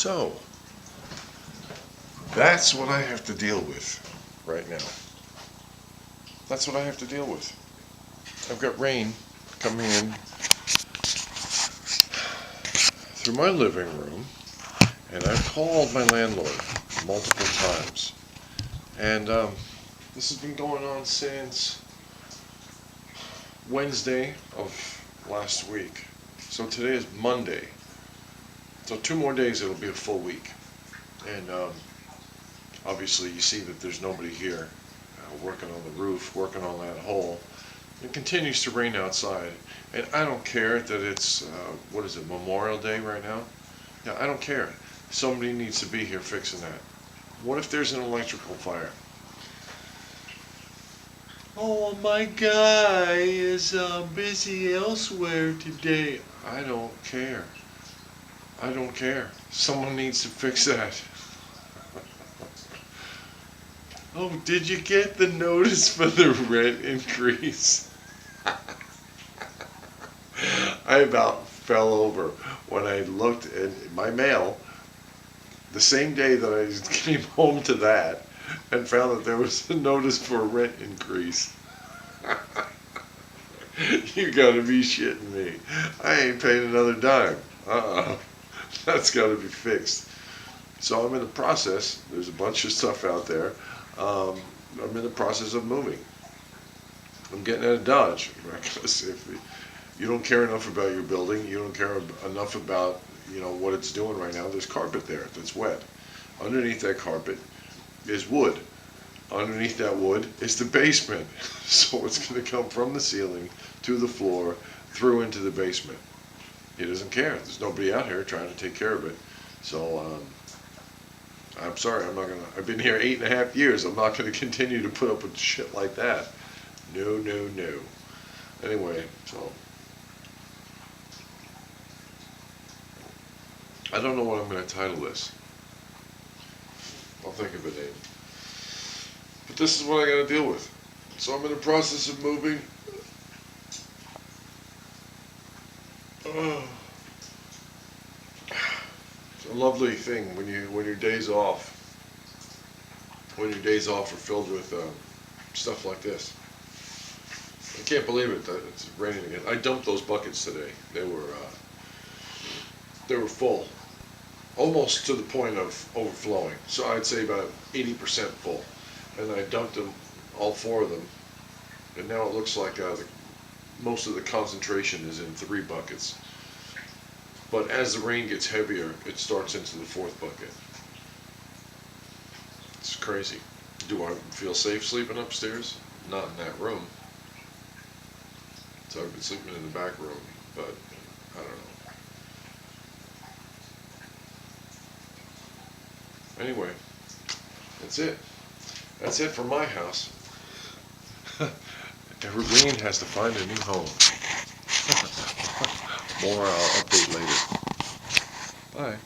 So, that's what I have to deal with right now. That's what I have to deal with. I've got rain coming in through my living room, and I've called my landlord multiple times. And this has been going on since Wednesday of last week. So today is Monday. So 2 more days it'll be a full week. And obviously you see that there's nobody here working on the roof, working on that hole. It continues to rain outside. And I don't care that it's, what is it, Memorial Day right now? Yeah, I don't care. Somebody needs to be here fixing that. What if there's an electrical fire? Oh, my guy is busy elsewhere today. I don't care. I don't care. Someone needs to fix that. Oh, did you get the notice for the rent increase? I about fell over when I looked at my mail the same day that I came home to that and found that there was a notice for a rent increase. You gotta be shitting me. I ain't paying another dime. That's gotta be fixed. So I'm in the process. There's a bunch of stuff out there. I'm in the process of moving. I'm getting out of Dodge. Because if you don't care enough about your building, you don't care enough about what it's doing right now. There's carpet there that's wet. Underneath that carpet is wood. Underneath that wood is the basement. So it's going to come from the ceiling to the floor through into the basement. He doesn't care. There's nobody out here trying to take care of it. So I'm sorry, I'm not gonna. I've been here 8.5 years. I'm not gonna continue to put up with shit like that. No, no, no. Anyway, so I don't know what I'm gonna title this. I'll think of a name. But this is what I gotta deal with. So I'm in the process of moving. It's a lovely thing when your days off. When your days off are filled with stuff like this. I can't believe it that it's raining again. I dumped those buckets today. They were full, almost to the point of overflowing. So I'd say about 80% full, and I dumped them, all 4 of them, and now it looks like most of the concentration is in 3 buckets. But as the rain gets heavier, it starts into the 4th bucket. It's crazy. Do I feel safe sleeping upstairs? Not in that room. So I've been sleeping in the back room, but I don't know. Anyway, that's it. That's it for my house. Evergreen has to find a new home. More I'll update later. Bye.